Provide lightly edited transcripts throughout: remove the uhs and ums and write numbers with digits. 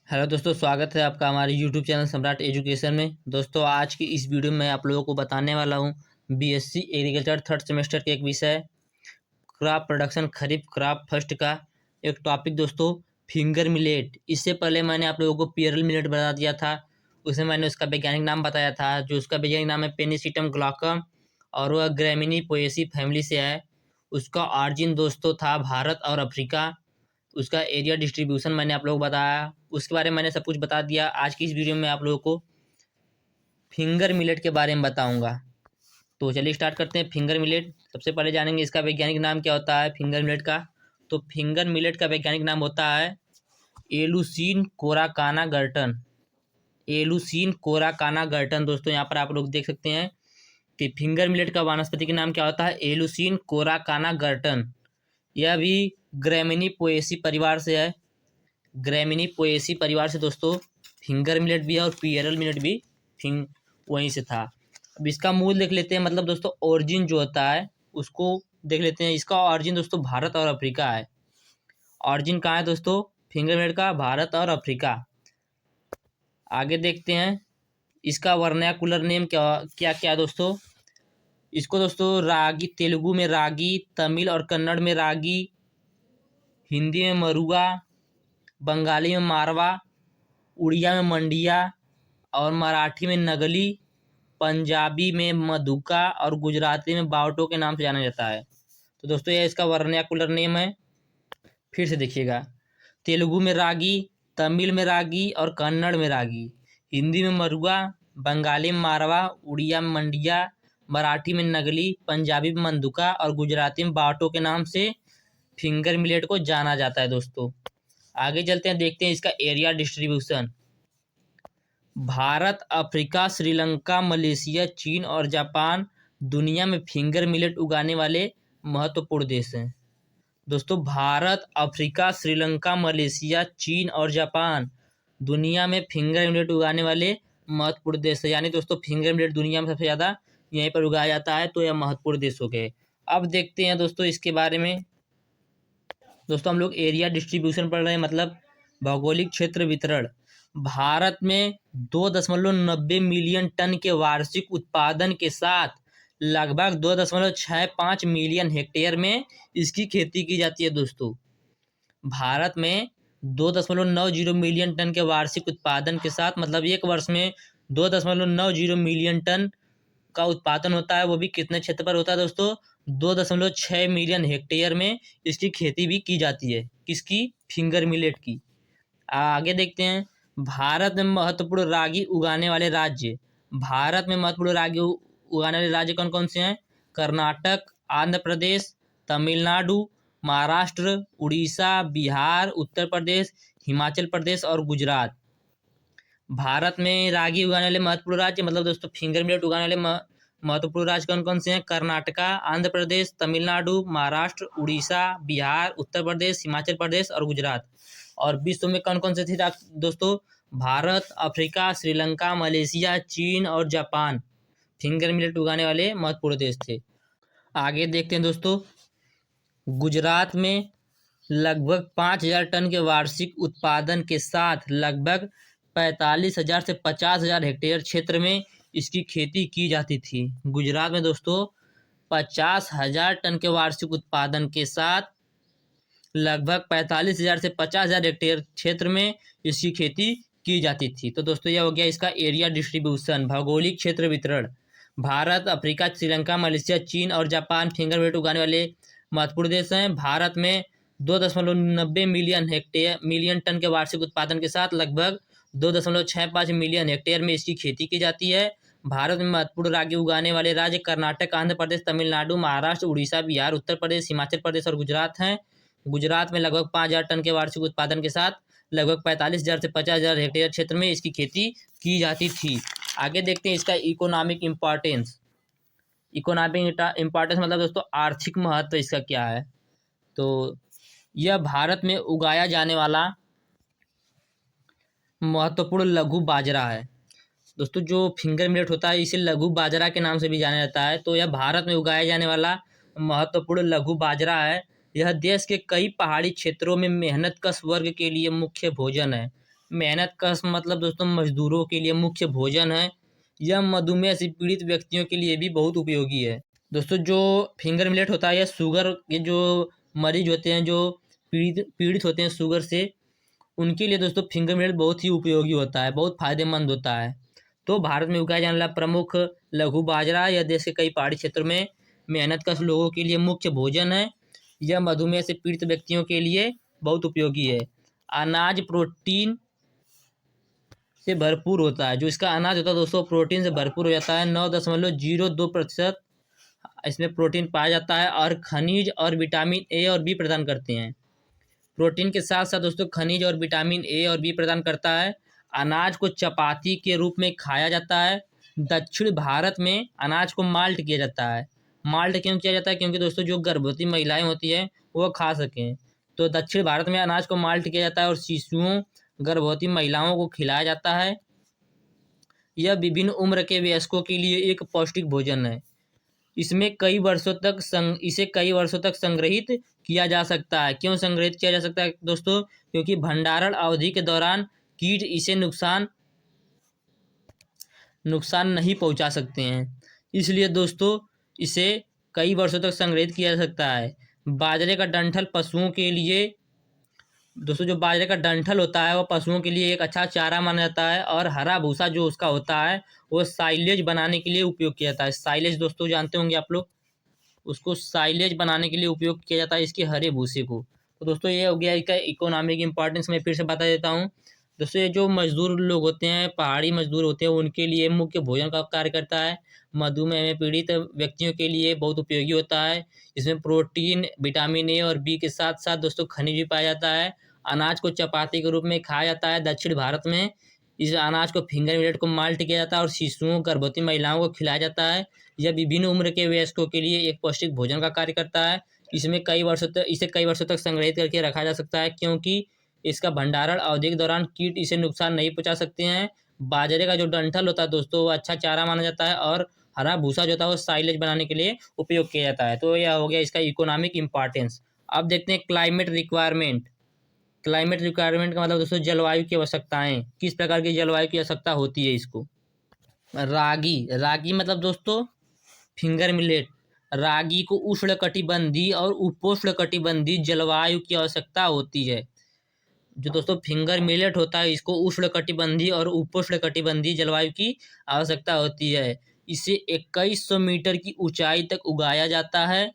Hello दोस्तों, स्वागत है आपका हमारे यूट्यूब चैनल सम्राट एजुकेशन में। दोस्तों, आज की इस वीडियो में आप लोगों को बताने वाला हूँ बीएससी एग्रीकल्चर थर्ड सेमेस्टर के एक विषय क्रॉप प्रोडक्शन खरीफ क्रॉप फर्स्ट का एक टॉपिक दोस्तों, फिंगर मिलेट। इससे पहले मैंने आप लोगों को पियरल मिलेट बता दिया था। उसमें मैंने उसका वैज्ञानिक नाम बताया था, जो उसका वैज्ञानिक नाम है पेनिसिटम ग्लॉकम, और वह ग्रेमिनी पोएसी फैमिली से है। उसका ऑरिजिन दोस्तों था भारत और अफ्रीका। उसका एरिया डिस्ट्रीब्यूशन मैंने आप लोगों को बताया, उसके बारे में मैंने सब कुछ बता दिया। आज की इस वीडियो में आप लोगों को फिंगर मिलेट के बारे में बताऊंगा। तो चलिए स्टार्ट करते हैं। फिंगर मिलेट सबसे पहले जानेंगे इसका वैज्ञानिक नाम क्या होता है फिंगर मिलेट का। तो फिंगर मिलेट का वैज्ञानिक नाम होता है Eleusine coracana Gaertn. Eleusine coracana Gaertn. दोस्तों, यहाँ पर आप लोग देख सकते हैं कि फिंगर मिलेट का वानस्पतिक नाम क्या होता है, एलुसीन कोराकाना गर्टन। यह भी ग्रेमिनी पोएसी परिवार से है। ग्रेमिनी पोएसी परिवार से दोस्तों फिंगर मिलेट भी है और पियरल मिलेट भी वहीं से था। अब इसका मूल देख लेते हैं, मतलब दोस्तों ओरिजिन जो होता है उसको देख लेते हैं। इसका ओरिजिन दोस्तों भारत और अफ्रीका है। ओरिजिन कहाँ है दोस्तों फिंगर मिलेट का? भारत और अफ्रीका। आगे देखते हैं इसका वर्नाकुलर नेम क्या क्या क्या दोस्तों। इसको दोस्तों रागी, तेलुगु में रागी, तमिल और कन्नड़ में रागी, हिंदी में मरुआ, बंगाली में मारवा, उड़िया में मंडिया और मराठी में नगली, पंजाबी में मधुका और गुजराती में बावटो के नाम से जाना जाता है। तो दोस्तों यह इसका वर्नाकुलर नेम है। फिर से देखिएगा, तेलुगु में रागी, तमिल में रागी और कन्नड़ में रागी, हिंदी में मरुआ, बंगाली में मारवा, उड़िया में मंडिया, मराठी में नगली, पंजाबी में मंदुका और गुजराती में बावटो के नाम से फिंगर मिलेट को जाना जाता है। दोस्तों आगे चलते हैं, देखते हैं इसका area distribution. Bharat, Africa, Sri Lanka, Malaysia, चीन और जापान दुनिया में फिंगर मिलेट उगाने वाले महत्वपूर्ण देश हैं। दोस्तों भारत, अफ्रीका, श्रीलंका, मलेशिया, चीन और जापान दुनिया में फिंगर मिलेट उगाने वाले महत्वपूर्ण देश है। यानी दोस्तों फिंगर मिलेट दुनिया में सबसे ज़्यादा यहीं पर उगाया जाता है, तो यह महत्वपूर्ण देश हो गए। अब देखते हैं दोस्तों इसके बारे में। दोस्तों हम लोग एरिया डिस्ट्रीब्यूशन पढ़ रहे हैं, मतलब भौगोलिक क्षेत्र वितरण। भारत में 2.90 मिलियन टन के वार्षिक उत्पादन के साथ लगभग 2.65 मिलियन हेक्टेयर में इसकी खेती की जाती है। दोस्तों भारत में 2.90 मिलियन टन के वार्षिक उत्पादन के साथ, मतलब एक वर्ष में 2.90 मिलियन टन का उत्पादन होता है। वो भी कितने क्षेत्र पर होता है दोस्तों? 2.6 मिलियन हेक्टेयर में इसकी खेती भी की जाती है। किसकी? फिंगर मिलेट की। आगे देखते हैं भारत में महत्वपूर्ण रागी उगाने वाले राज्य। भारत में महत्वपूर्ण रागी उगाने वाले राज्य कौन कौन से हैं? कर्नाटक, आंध्र प्रदेश, तमिलनाडु, महाराष्ट्र, उड़ीसा, बिहार, उत्तर प्रदेश, हिमाचल प्रदेश और गुजरात। भारत में रागी उगाने वाले महत्वपूर्ण राज्य, मतलब दोस्तों फिंगर मिलेट उगाने वाले महत्वपूर्ण राज्य कौन कौन से हैं? कर्नाटका, आंध्र प्रदेश, तमिलनाडु, महाराष्ट्र, उड़ीसा, बिहार, उत्तर प्रदेश, हिमाचल प्रदेश और गुजरात। और विश्व में कौन कौन से थे दोस्तों? भारत, अफ्रीका, श्रीलंका, मलेशिया, चीन और जापान फिंगर मिलेट उगाने वाले महत्वपूर्ण देश थे। आगे देखते हैं दोस्तों, गुजरात में लगभग 5,000 टन के वार्षिक उत्पादन के साथ लगभग 45,000 से 50,000 हेक्टेयर क्षेत्र में इसकी खेती की जाती थी। गुजरात में दोस्तों 50,000 टन के वार्षिक उत्पादन के साथ लगभग 45,000 से 50,000 हेक्टेयर क्षेत्र में इसकी खेती की जाती थी। तो दोस्तों यह हो गया इसका एरिया डिस्ट्रीब्यूशन, भौगोलिक क्षेत्र वितरण। भारत, अफ्रीका, श्रीलंका, मलेशिया, चीन और जापान फिंगर मिलेट उगाने वाले महत्वपूर्ण देश हैं। भारत में 2.90 मिलियन टन के वार्षिक उत्पादन के साथ लगभग 2.65 मिलियन हेक्टेयर में इसकी खेती की जाती है। भारत में महत्वपूर्ण रागी उगाने वाले राज्य कर्नाटक, आंध्र प्रदेश, तमिलनाडु, महाराष्ट्र, उड़ीसा, बिहार, उत्तर प्रदेश, हिमाचल प्रदेश और गुजरात हैं। गुजरात में लगभग 5,000 टन के वार्षिक उत्पादन के साथ लगभग 45,000 से 50,000 हेक्टेयर क्षेत्र में इसकी खेती की जाती थी। आगे देखते हैं इसका इकोनॉमिक इम्पोर्टेंस। इकोनॉमिक इम्पोर्टेंस मतलब दोस्तों आर्थिक महत्व इसका क्या है। तो यह भारत में उगाया जाने वाला महत्वपूर्ण लघु बाजरा है। दोस्तों जो फिंगर मिलेट होता है इसे लघु बाजरा के नाम से भी जाना जाता है। तो यह भारत में उगाया जाने वाला महत्वपूर्ण लघु बाजरा है। यह देश के कई पहाड़ी क्षेत्रों में मेहनतकश वर्ग के लिए मुख्य भोजन है। मेहनत कश मतलब दोस्तों मजदूरों के लिए मुख्य भोजन है। यह मधुमेह से पीड़ित व्यक्तियों के लिए भी बहुत उपयोगी है। दोस्तों जो फिंगर मिलेट होता है, यह शुगर के जो मरीज होते हैं, जो पीड़ित पीड़ित होते हैं शुगर से, उनके लिए दोस्तों फिंगर मिलेट बहुत ही उपयोगी होता है, बहुत फायदेमंद होता है। तो भारत में उगाया जाने वाला प्रमुख लघु बाजरा यह देश के कई पहाड़ी क्षेत्रों में मेहनतकश लोगों के लिए मुख्य भोजन है। यह मधुमेह से पीड़ित व्यक्तियों के लिए बहुत उपयोगी है। अनाज प्रोटीन से भरपूर होता है। जो इसका अनाज होता है दोस्तों प्रोटीन से भरपूर हो जाता है। 9.02% इसमें प्रोटीन पाया जाता है और खनिज और विटामिन ए और बी प्रदान करते हैं। प्रोटीन के साथ साथ दोस्तों खनिज और विटामिन ए और बी प्रदान करता है। अनाज को चपाती के रूप में खाया जाता है। दक्षिण भारत में अनाज को माल्ट किया जाता है। माल्ट क्यों किया जाता है? क्योंकि दोस्तों जो गर्भवती महिलाएं होती हैं वो खा सकें। तो दक्षिण भारत में अनाज को माल्ट किया जाता है और शिशुओं, गर्भवती महिलाओं को खिलाया जाता है। यह विभिन्न उम्र के वयस्कों के लिए एक पौष्टिक भोजन है। इसे कई वर्षों तक संग्रहित किया जा सकता है। क्यों संग्रहित किया जा सकता है दोस्तों? क्योंकि भंडारण अवधि के दौरान कीट इसे नुकसान नहीं पहुंचा सकते हैं। इसलिए दोस्तों इसे कई वर्षों तक संग्रहित किया जा सकता है। बाजरे का डंठल पशुओं के लिए दोस्तों जो बाजरे का डंठल होता है वो पशुओं के लिए एक अच्छा चारा माना जाता है। और हरा भूसा जो उसका होता है वो साइलेज बनाने के लिए उपयोग किया जाता है। साइलेज दोस्तों जानते होंगे आप लोग, उसको साइलेज बनाने के लिए उपयोग किया जाता है इसके हरे भूसे को। तो दोस्तों ये हो गया इसका इकोनॉमिक इम्पोर्टेंस। मैं फिर से बता देता हूँ दोस्तों, ये जो मजदूर लोग होते हैं, पहाड़ी मजदूर होते हैं, उनके लिए मुख्य भोजन का कार्य करता है। मधुमेह में पीड़ित व्यक्तियों के लिए बहुत उपयोगी होता है। इसमें प्रोटीन, विटामिन ए और बी के साथ साथ दोस्तों खनिज भी पाया जाता है। अनाज को चपाती के रूप में खाया जाता है दक्षिण भारत में। इस अनाज को फिंगर मिलेट को माल्ट किया जाता है और शिशुओं, गर्भवती महिलाओं को खिलाया जाता है। यह विभिन्न उम्र के वयस्कों के लिए एक पौष्टिक भोजन का कार्य करता है। इसे कई वर्षों तक संग्रहित करके रखा जा सकता है, क्योंकि इसका भंडारण अवधि के दौरान कीट इसे नुकसान नहीं पहुंचा सकते हैं। बाजरे का जो डंठल होता है दोस्तों वो अच्छा चारा माना जाता है और हरा भूसा जो होता है वो साइलेज बनाने के लिए उपयोग किया जाता है। तो यह हो गया इसका इकोनॉमिक इम्पोर्टेंस। अब देखते हैं क्लाइमेट रिक्वायरमेंट। क्लाइमेट रिक्वायरमेंट का मतलब दोस्तों जलवायु की आवश्यकताएं, किस प्रकार की जलवायु की आवश्यकता होती है इसको। रागी मतलब दोस्तों फिंगर मिलेट। रागी को उष्णकटिबंधीय और उपोष्णकटिबंधीय जलवायु की आवश्यकता होती है। जो दोस्तों फिंगर मिलेट होता है इसको उष्णकटिबंधीय और उपोष्णकटिबंधीय जलवायु की आवश्यकता होती है। इसे 2100 मीटर की ऊंचाई तक उगाया जाता है।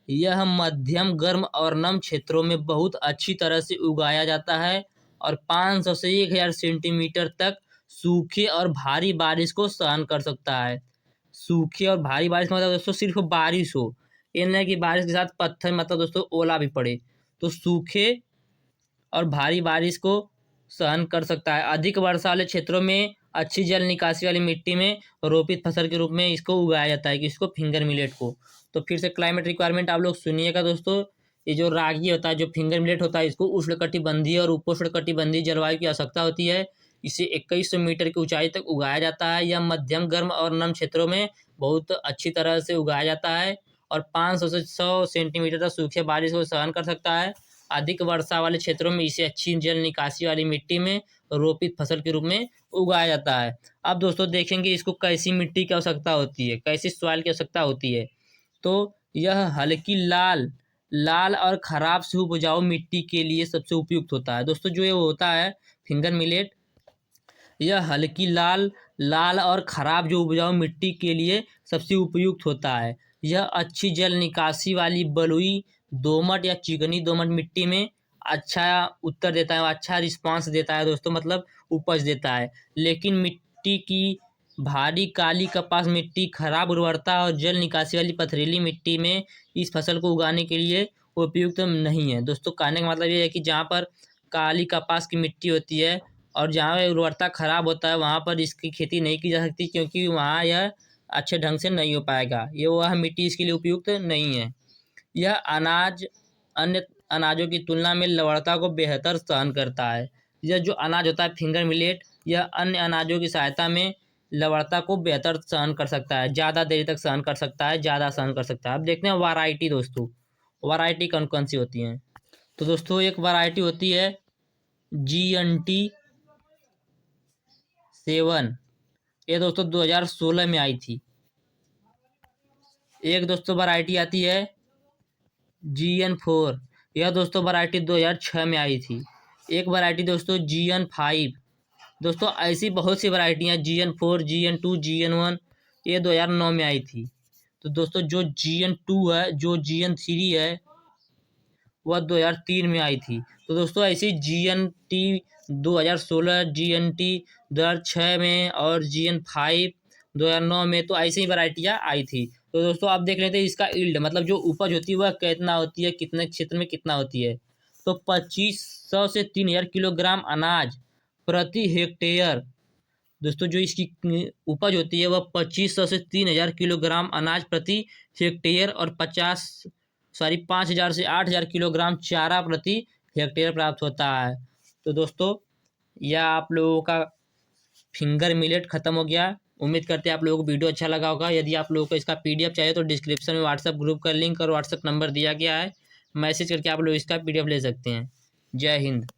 यह मध्यम गर्म और नम क्षेत्रों में बहुत अच्छी तरह से उगाया जाता है और 500 से 1000 सेंटीमीटर तक सूखे और भारी बारिश को सहन कर सकता है। सूखे और भारी बारिश का मतलब दोस्तों सिर्फ बारिश हो, ये नहीं कि बारिश के साथ पत्थर मतलब दोस्तों ओला भी पड़े। तो सूखे और भारी बारिश को सहन कर सकता है। अधिक वर्षा वाले क्षेत्रों में अच्छी जल निकासी वाली मिट्टी में रोपित फसल के रूप में इसको उगाया जाता है, कि इसको फिंगर मिलेट को। तो फिर से क्लाइमेट रिक्वायरमेंट आप लोग सुनिएगा दोस्तों। ये जो रागी होता है, जो फिंगर मिलेट होता है, इसको उष्णकटिबंधीय और उपोष्णकटिबंधीय जलवायु की आवश्यकता होती है। इसे 2100 मीटर की ऊंचाई तक उगाया जाता है। यह मध्यम गर्म और नम क्षेत्रों में बहुत अच्छी तरह से उगाया जाता है और 500 से 100 सेंटीमीटर तक सूखे बारिश को सहन कर सकता है। अधिक वर्षा वाले क्षेत्रों में इसे अच्छी जल निकासी वाली मिट्टी में रोपित फसल के रूप में उगाया जाता है। अब दोस्तों देखेंगे इसको कैसी मिट्टी की आवश्यकता होती है, कैसी सॉइल की आवश्यकता होती है। तो यह हल्की लाल और खराब से उपजाऊ मिट्टी के लिए सबसे उपयुक्त होता है। दोस्तों जो ये होता है फिंगर मिलेट, यह हल्की लाल और खराब जो उपजाऊ मिट्टी के लिए सबसे उपयुक्त होता है। यह अच्छी जल निकासी वाली बलुई, दोमट या चिकनी दोमट मिट्टी में अच्छा उत्तर देता है, अच्छा रिस्पांस देता है दोस्तों, मतलब उपज देता है। लेकिन मिट्टी की भारी काली कपास मिट्टी, खराब उर्वरता और जल निकासी वाली पथरीली मिट्टी में इस फसल को उगाने के लिए उपयुक्त नहीं है। दोस्तों कहने का मतलब ये है कि जहाँ पर काली कपास की मिट्टी होती है और जहाँ उर्वरता खराब होता है वहाँ पर इसकी खेती नहीं की जा सकती, क्योंकि वहाँ यह अच्छे ढंग से नहीं हो पाएगा। ये वह मिट्टी इसके लिए उपयुक्त नहीं है। यह अनाज अन्य अनाजों की तुलना में लवणता को बेहतर सहन करता है। यह जो अनाज होता है फिंगर मिलेट, यह अन्य अनाजों की सहायता में लवणता को बेहतर सहन कर सकता है, ज़्यादा देरी तक सहन कर सकता है, ज़्यादा सहन कर सकता है। अब देखते हैं वैरायटी दोस्तों, वैरायटी कौन कौन सी होती हैं। तो दोस्तों एक वैरायटी होती है GNT 7, ये दोस्तों 2016 में आई थी। एक दोस्तों वैरायटी आती है GN4, यह दोस्तों वैरायटी 2006 में आई थी। एक वैरायटी दोस्तों GN5। दोस्तों ऐसी बहुत सी वैरायटियाँ GN4, GN2, GN1, ये 2009 में आई थी। तो दोस्तों जो GN2 है, जो GN3 है, वह 2003 में आई थी। तो दोस्तों ऐसी GNT 2016, GNT 2006 में और GN5 2009 में, तो ऐसी ही वैरायटियाँ आई थी। तो दोस्तों आप देख लेते हैं इसका ईल्ड, मतलब जो उपज होती है वह कितना होती है, कितने क्षेत्र में कितना होती है। तो 2500 से 3000 किलोग्राम अनाज प्रति हेक्टेयर। दोस्तों जो इसकी उपज होती है वह 2500 से 3000 किलोग्राम अनाज प्रति हेक्टेयर और 5000 से 8000 किलोग्राम चारा प्रति हेक्टेयर प्राप्त होता है। तो दोस्तों यह आप लोगों का फिंगर मिलेट ख़त्म हो गया। उम्मीद करते हैं आप लोगों को वीडियो अच्छा लगा होगा। यदि आप लोगों को इसका PDF चाहिए तो डिस्क्रिप्शन में व्हाट्सएप ग्रुप का लिंक और व्हाट्सएप नंबर दिया गया है, मैसेज करके आप लोग इसका PDF ले सकते हैं। जय हिंद।